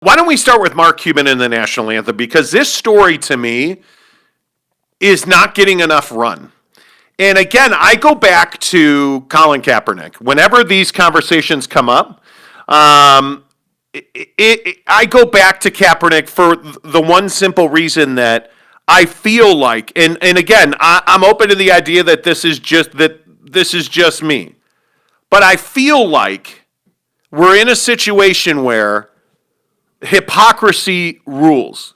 Why don't we start with Mark Cuban and the National Anthem? Because this story, to me, is not getting enough run. And again, I go back to Colin Kaepernick. Whenever these conversations come up, I go back to Kaepernick for the one simple reason that I feel like, and again, I'm open to the idea that this is just me, but I feel like we're in a situation where hypocrisy rules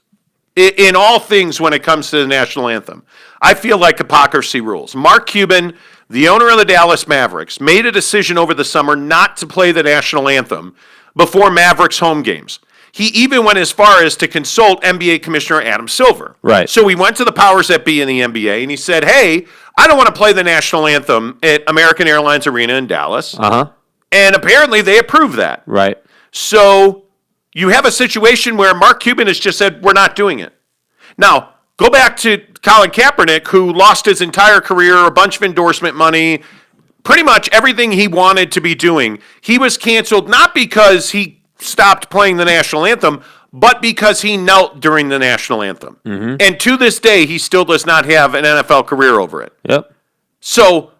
in all things when it comes to the national anthem. I feel like hypocrisy rules. Mark Cuban, the owner of the Dallas Mavericks, made a decision over the summer not to play the national anthem before Mavericks home games. He even went as far as to consult NBA Commissioner Adam Silver. Right. So he went to the powers that be in the NBA and he said, hey, I don't want to play the national anthem at American Airlines Arena in Dallas. Uh-huh. And apparently they approved that. Right. So you have a situation where Mark Cuban has just said, we're not doing it. Now, go back to Colin Kaepernick, who lost his entire career, a bunch of endorsement money, pretty much everything he wanted to be doing. He was canceled not because he stopped playing the national anthem, but because he knelt during the national anthem. Mm-hmm. And to this day, he still does not have an NFL career over it. Yep. So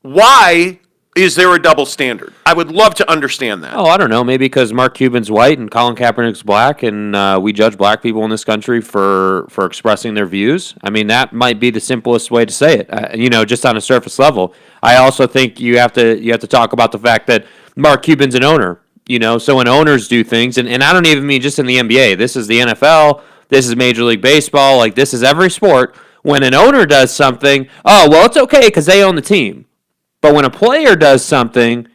why is there a double standard? I would love to understand that. Oh, I don't know. Maybe because Mark Cuban's white and Colin Kaepernick's black, and we judge black people in this country for expressing their views. I mean, that might be the simplest way to say it. Just on a surface level. I also think you have to talk about the fact that Mark Cuban's an owner. So when owners do things, and I don't even mean just in the NBA. This is the NFL. This is Major League Baseball. Like, this is every sport. When an owner does something, oh, well, it's okay because they own the team. But when a player does something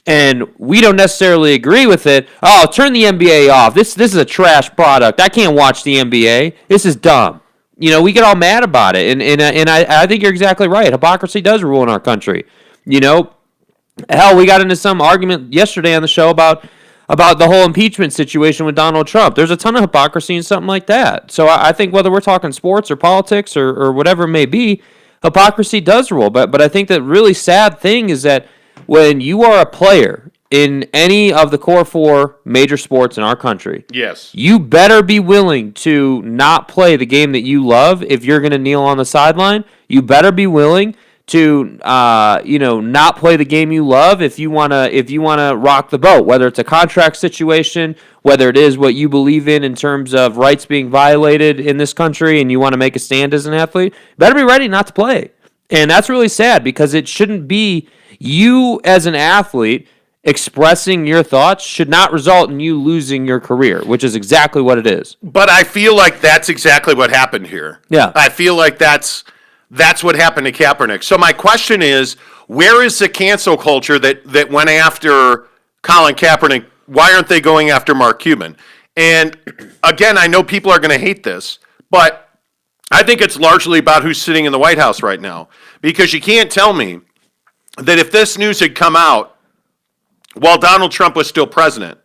and we don't necessarily agree with it, oh, turn the NBA off. This is a trash product. I can't watch the NBA. This is dumb. We get all mad about it. And I think you're exactly right. Hypocrisy does rule in our country. Hell, we got into some argument yesterday on the show about the whole impeachment situation with Donald Trump. There's a ton of hypocrisy in something like that. So I think whether we're talking sports or politics or whatever it may be, hypocrisy does rule. But I think the really sad thing is that when you are a player in any of the core four major sports in our country, yes, you better be willing to not play the game that you love if you're going to kneel on the sideline. You better be willing to not play the game you love if you wanna rock the boat, whether it's a contract situation, whether it is what you believe in terms of rights being violated in this country and you want to make a stand as an athlete, better be ready not to play. And that's really sad because it shouldn't be you as an athlete expressing your thoughts should not result in you losing your career, which is exactly what it is. But I feel like that's exactly what happened here. Yeah. I feel like that's what happened to Kaepernick. So my question is, where is the cancel culture that went after Colin Kaepernick? Why aren't they going after Mark Cuban? And again, I know people are going to hate this, but I think it's largely about who's sitting in the White House right now. Because you can't tell me that if this news had come out while Donald Trump was still president,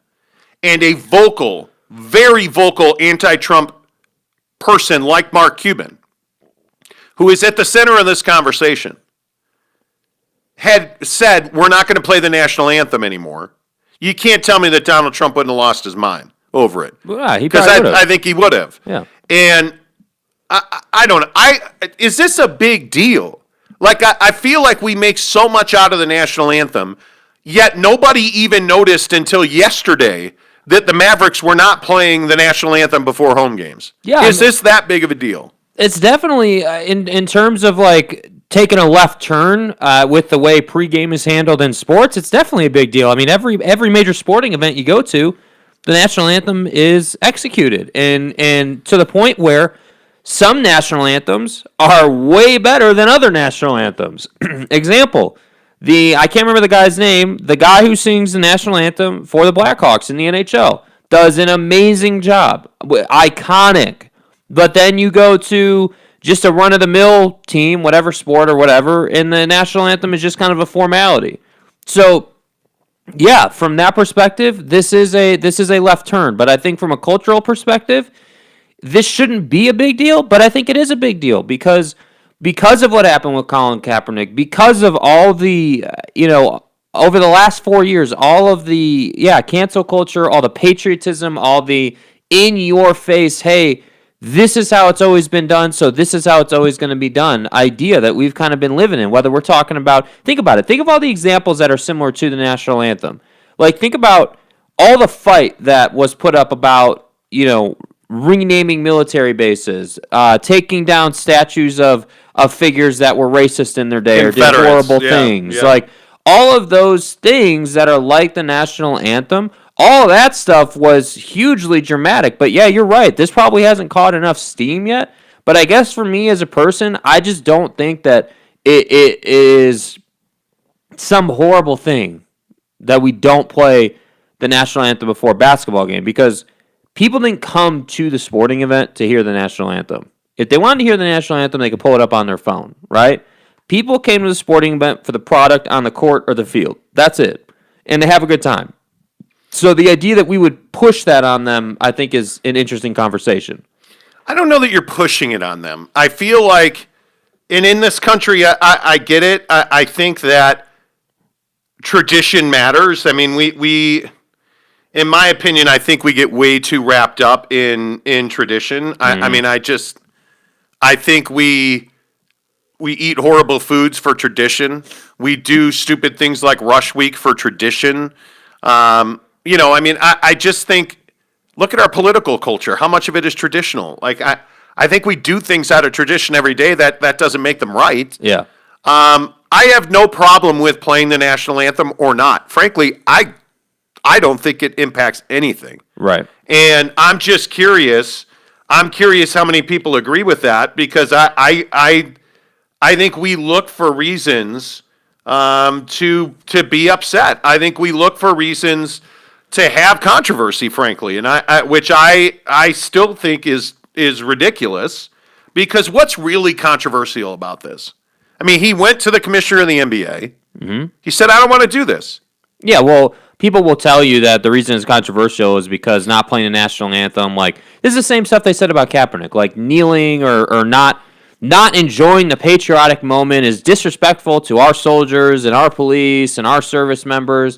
and a vocal, very vocal anti-Trump person like Mark Cuban, who is at the center of this conversation, had said, we're not going to play the national anthem anymore, you can't tell me that Donald Trump wouldn't have lost his mind over it. Yeah, he because probably would have. I think he would have. Yeah. And I don't know. Is this a big deal? Like, I feel like we make so much out of the national anthem, yet nobody even noticed until yesterday that the Mavericks were not playing the national anthem before home games. Yeah, Is this that big of a deal? It's definitely, in terms of like taking a left turn with the way pregame is handled in sports, it's definitely a big deal. I mean, every major sporting event you go to, the national anthem is executed. And to the point where some national anthems are way better than other national anthems. Example, I can't remember the guy's name, the guy who sings the national anthem for the Blackhawks in the NHL does an amazing job. Iconic. But then you go to just a run-of-the-mill team, whatever sport or whatever, and the national anthem is just kind of a formality. So, yeah, from that perspective, this is a left turn. But I think from a cultural perspective, this shouldn't be a big deal, but I think it is a big deal because of what happened with Colin Kaepernick, because of all the over the last 4 years, all of the cancel culture, all the patriotism, all the in your face, hey, this is how it's always been done, so this is how it's always going to be done idea that we've kind of been living in. Whether we're talking about, think about it. Think of all the examples that are similar to the national anthem. Like, think about all the fight that was put up about, renaming military bases, taking down statues of figures that were racist in their day or did horrible things. Yeah. Like, all of those things that are like the national anthem, all that stuff was hugely dramatic. But yeah, you're right. This probably hasn't caught enough steam yet. But I guess for me as a person, I just don't think that it is some horrible thing that we don't play the national anthem before a basketball game, because people didn't come to the sporting event to hear the national anthem. If they wanted to hear the national anthem, they could pull it up on their phone, right? People came to the sporting event for the product on the court or the field. That's it. And they have a good time. So the idea that we would push that on them, I think, is an interesting conversation. I don't know that you're pushing it on them. I feel like, and in this country, I get it. I think that tradition matters. I mean, we in my opinion, I think we get way too wrapped up in tradition. I mean, I think we eat horrible foods for tradition. We do stupid things like Rush Week for tradition. I mean, I just think, look at our political culture. How much of it is traditional? Like, I think we do things out of tradition every day. That doesn't make them right. Yeah. I have no problem with playing the national anthem or not. Frankly, I don't think it impacts anything. Right. And I'm just curious. I'm curious how many people agree with that, because I think we look for reasons to be upset. I think we look for reasons to have controversy, frankly, and which I still think is ridiculous, because what's really controversial about this? I mean, he went to the commissioner of the NBA. Mm-hmm. He said, "I don't want to do this." Yeah, well, people will tell you that the reason it's controversial is because not playing the national anthem, like, this is the same stuff they said about Kaepernick, like kneeling or not enjoying the patriotic moment is disrespectful to our soldiers and our police and our service members.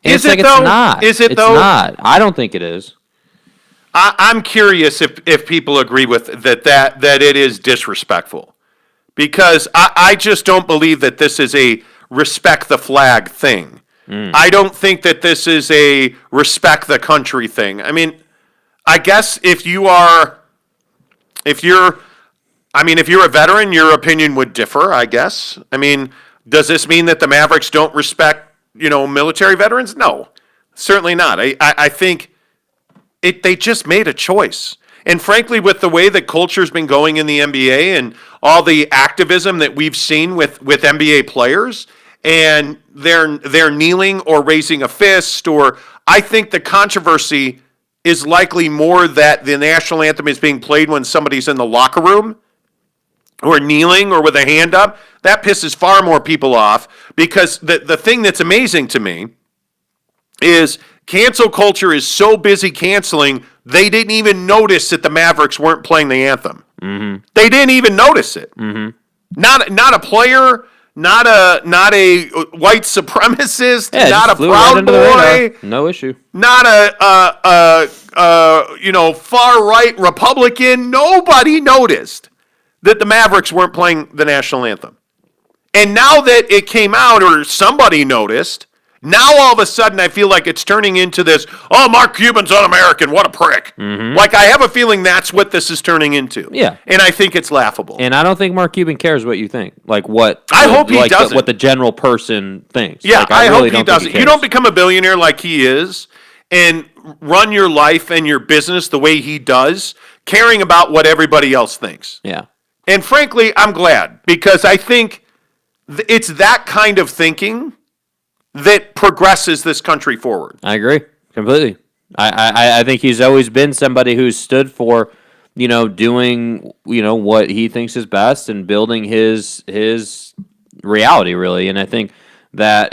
And is it though? It's not. Is it it's though? Not. I don't think it is. I'm curious if people agree with that it is disrespectful, because I just don't believe that this is a respect the flag thing. I don't think that this is a respect the country thing. I mean, I guess if you're a veteran, your opinion would differ, I guess. I mean, does this mean that the Mavericks don't respect, military veterans? No, certainly not. I think they just made a choice. And frankly, with the way that culture's been going in the NBA and all the activism that we've seen with NBA players, and they're kneeling or raising a fist, or I think the controversy is likely more that the national anthem is being played when somebody's in the locker room or kneeling or with a hand up. That pisses far more people off, because the thing that's amazing to me is cancel culture is so busy canceling, they didn't even notice that the Mavericks weren't playing the anthem. Mm-hmm. They didn't even notice it. Mm-hmm. Not a player, not a white supremacist, not a Proud Boy, no issue. Not a far right Republican. Nobody noticed that the Mavericks weren't playing the national anthem. And now that it came out, or somebody noticed, now all of a sudden I feel like it's turning into this, oh, Mark Cuban's un-American, what a prick. Mm-hmm. Like, I have a feeling that's what this is turning into. Yeah. And I think it's laughable. And I don't think Mark Cuban cares what you think. Like, what... I hope he doesn't. What the general person thinks. Yeah, like, I really hope he doesn't. You don't become a billionaire like he is and run your life and your business the way he does, caring about what everybody else thinks. Yeah. And frankly, I'm glad, because I think it's that kind of thinking that progresses this country forward. I agree completely. I think he's always been somebody who's stood for, doing, what he thinks is best and building his reality, really. And I think that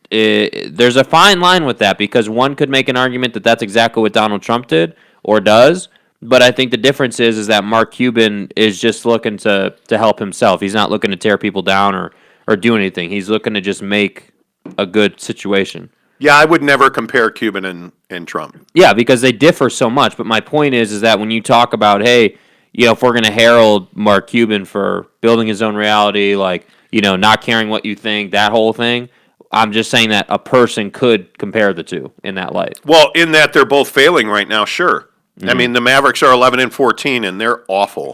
there's a fine line with that, because one could make an argument that that's exactly what Donald Trump did or does. But I think the difference is that Mark Cuban is just looking to help himself. He's not looking to tear people down or do anything. He's looking to just make a good situation. Yeah, I would never compare Cuban and Trump. Yeah, because they differ so much. But my point is that when you talk about, hey, if we're going to herald Mark Cuban for building his own reality, like, not caring what you think, that whole thing, I'm just saying that a person could compare the two in that light. Well, in that they're both failing right now, sure. I mean, the Mavericks are 11-14, and they're awful.